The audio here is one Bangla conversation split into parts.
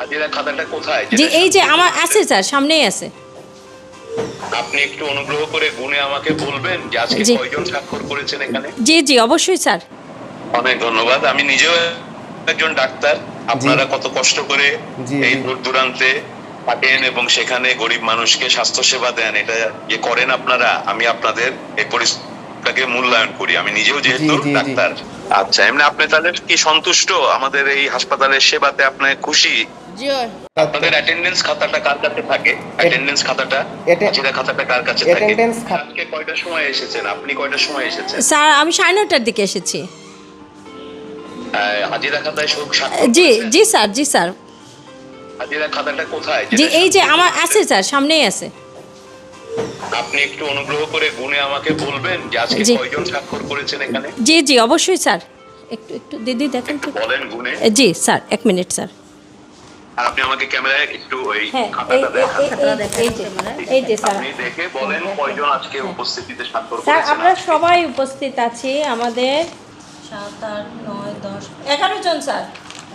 হাজিরা খাতাটা কোথায়? জি এই যে আমার আছে স্যার, সামনেই আছে। আপনি একটু অনুগ্রহ করে গুনে আমাকে বলবেন যে আজকে জি। কয়জন স্বাক্ষর করেছেন এখানে? জি জি অবশ্যই স্যার। অনেক ধন্যবাদ। আমি নিজেও একজন ডাক্তার। আপনারা কত কষ্ট করে এই দূর দূরান্তে থাকেন এবং সেখানে গরিব মানুষকে স্বাস্থ্য সেবা দেন, এটা করেন আপনারা। আমি আপনাদের এই পরিশ্রমটাকে মূল্যায়ন করি। আমি নিজেও যেহেতু ডাক্তার। আচ্ছা, এমনি আপনি তাহলে কি সন্তুষ্ট আমাদের এই হাসপাতালের সেবাতে? আপনি খুশি? আপনাদের অ্যাটেন্ডেন্স খাতাটা কার কাছে থাকে? অ্যাটেন্ডেন্স খাতাটা, হাজিরা খাতাটা কার কাছে থাকে? আজকে কয়টার সময় এসেছেন? আপনি কয়টার সময় এসেছেন? স্যার আমি 9:30টার দিকে এসেছি। হাজিরা খাতায় জি জি স্যার, জি স্যার। হাজিরা খাতাটা কোথায়? জি এই যে আমার আছে স্যার, সামনেই আছে। আপনি একটু অনুগ্রহ করে গুনে আমাকে বলবেন যে আজকে জি। কয়জন স্বাক্ষর করেছেন এখানে? জি জি অবশ্যই স্যার। একটু একটু দিদি দেখেন তো। বলেন গুনে। জি স্যার, 1 মিনিট স্যার। আর আপনি আমাকে ক্যামেরায় একটু ওই হ্যাঁ খাতাটা দেখান। এই যে স্যার। আপনি দেখে বলেন কয়জন আজকে উপস্থিতিতে স্বাক্ষর স্যার করেছেন। আমরা সবাই উপস্থিত আছি। আমাদের 7, 8, 9, 10, 11 জন স্যার।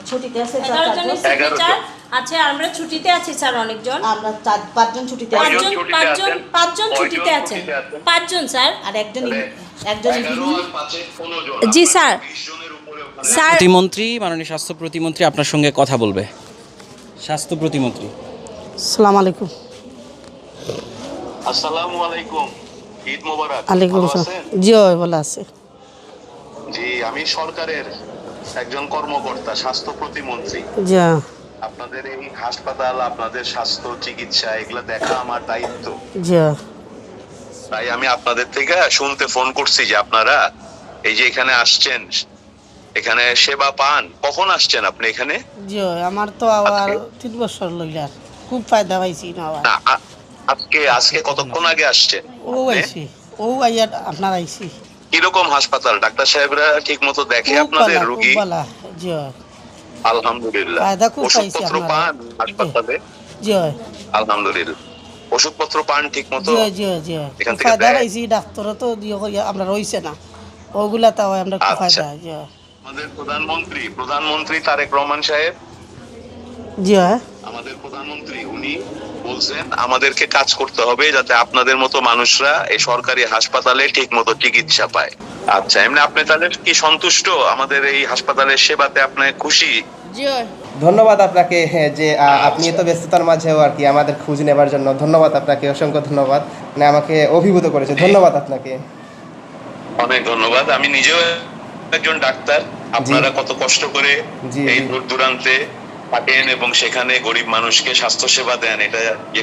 ছুটিতে আছে 11 জনের সিগনেচার 11 আছে। আমরা ছুটিতে আছি স্যার অনেকজন। আমরা 4-5 জন ছুটিতে আছি। পাঁচজন ছুটিতে আছেন। 5 জন স্যার। আর একজন 11 আর 5 15 জন। জি স্যার। 20 জনের উপরে ওখানে। স্যার প্রতিমন্ত্রী, মাননীয় স্বাস্থ্য প্রতিমন্ত্রী আপনার সঙ্গে কথা বলবে। স্বাস্থ্য প্রতিমন্ত্রী। আসসালামু আলাইকুম। আসসালামু আলাইকুম। ঈদ মোবারক। আলাইকুম ভালো আসসালাম। আছেন? জি ভালো আছে। জি, আমি সরকারের একজন কর্মকর্তা, স্বাস্থ্য প্রতিমন্ত্রী। জি আপনাদের এই হাসপাতাল, আপনাদের স্বাস্থ্য চিকিৎসা এগুলা দেখা আমার দায়িত্ব। জি তাই আমি আপনাদের থেকে শুনতে ফোন করছি যে আপনারা এই যে এখানে আসছেন, এখানে সেবা পান। কখন আসছেন আপনি এখানে? জি আমার তো আবার 3 বছর লইলার খুব ফায়দা পাইছি না আবার। না, আজকে কতক্ষণ আগে আসছেন? ও আইছি, ও আইয়া আপনার আইছি। কিরকম হাসপাতাল? ডাক্তার সাহেবরা ঠিক মতো দেখে খুব আপনাদের ভালো, খুব রোগী? ভালো। জি আলহামদুলিল্লাহ। ফায়দা খুব পাইছি ওষুধপত্র আপনারা। পান হাসপাতালে? জি আলহামদুলিল্লাহ। ওষুধপত্র পান ঠিক মতো? জি জি জি এখান থেকে ফায়দা দেয়? পাইছি। ডাক্তারও তো আমরা রইছে না, ওগুলা তাও আমরা খুব আচ্ছা। ফায়দা। জি আমাদের প্রধানমন্ত্রী তারেক রহমান সাহেব, জি আমাদের প্রধানমন্ত্রী, উনি বলছেন আমাদেরকে কাজ করতে হবে যাতে আপনাদের মতো মানুষরা এই সরকারি হাসপাতালে ঠিক মতো চিকিৎসা পায়। আচ্ছা, এমনি আপনি তাহলে কি সন্তুষ্ট আমাদের এই হাসপাতালের সেবাতে? আপনি খুশি? জি ধন্যবাদ আপনাকে, হ্যাঁ, যে আপনি এত ব্যস্ততার মাঝেও আর কি আমাদের খোঁজ নেবার জন্য ধন্যবাদ আপনাকে, অসংখ্য ধন্যবাদ। মানে আমাকে অভিভূত করেছে, ধন্যবাদ আপনাকে। অনেক ধন্যবাদ। আমি নিজেও একজন ডাক্তার। আপনারা কত কষ্ট করে এই দূর দূরান্তে থাকেন এবং সেখানে গরিব মানুষকে স্বাস্থ্য সেবা দেন, এটা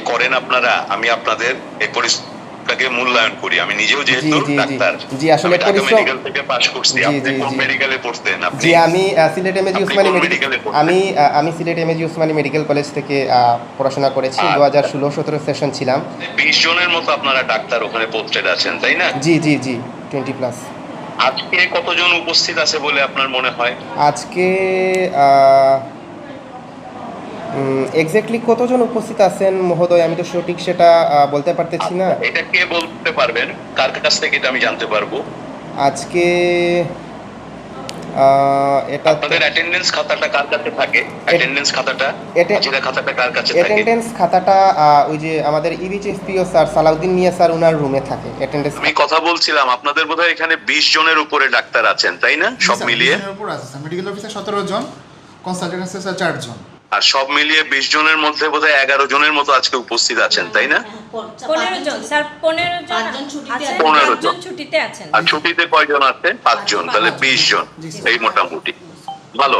করেন আপনারা। আমি আপনাদের এই পরিশ্রমটাকে মূল্যায়ন করি। আমি নিজেও যেহেতু ডাক্তার। জি আসলে ঢাকা পরিশ্রম। মেডিকেল থেকে পাশ করছি। আপনি কোন মেডিকেলে পড়তেন? আপনি? জি আমি সিলেট এমএজি আপনি উসমানী কোন মেডিকেল, মেডিকেলে পড়তেন? আমি Sylhet MAG Usmani medical college থেকে পড়াশোনা করেছি। 2016-17 সেশন ছিলাম। 20 জনের মতো আপনারা ডাক্তার ওখানে পোস্টেড আছেন, তাই না? জি জি জি 20+। আজকে কতজন উপস্থিত আছে বলে আপনার মনে হয়? আজকে এক্স্যাক্টলি কতজন উপস্থিত আছেন মহোদয়, আমি তো সঠিক সেটা বলতে পারতেছি না। এটা কে বলতে পারবেন? কার কাছ থেকে এটা আমি জানতে পারবো? আজকে এটা আপনাদের অ্যাটেন্ডেন্স খাতাটা কার কাছে থাকে? অ্যাটেন্ডেন্স খাতাটা, হাজিরা খাতাটা কার কাছে থাকে? অ্যাটেন্ডেন্স খাতাটা ওই যে আমাদের ইবিএইচএসপিও স্যার সালাউদ্দিন মিয়া স্যার ওনার রুমে থাকে অ্যাটেন্ডেন্স। আমি কথা বলছিলাম আপনাদের বোধহয় এখানে 20 জনের উপরে ডাক্তার আছেন, তাই না? সব মিলিয়ে মেডিকেল অফিসার 17 জন, কনসালটেন্ট আছে 4 জন। আর সব মিলিয়ে 20 জনের মধ্যে বোধহয় 11 জনের মতো আজকে উপস্থিত আছেন, তাই না? 15 জন স্যার। 15 জন 5 জন ছুটিতে আছেন। 15 5 জন ছুটিতে আছেন। আর ছুটিতে কয়জন আছেন? 5 জন। তাহলে 20 জন, এই মোটামুটি। ভালো।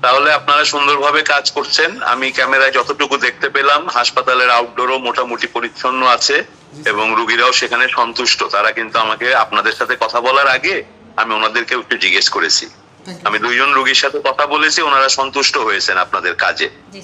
তাহলে আপনারা সুন্দরভাবে কাজ করছেন। আমি ক্যামেরায় যতটুকু দেখতে পেলাম হাসপাতালের আউটডোরও মোটামুটি পরিচ্ছন্ন আছে এবং রোগীরাও সেখানে সন্তুষ্ট। তারা কিন্তু আমাকে আপনাদের সাথে কথা বলার আগে আমি ওনাদেরকে একটু জিজ্ঞেস করেছি। আমি 2 জন রোগীর সাথে কথা বলেছি, ওনারা সন্তুষ্ট হয়েছেন আপনাদের কাজে।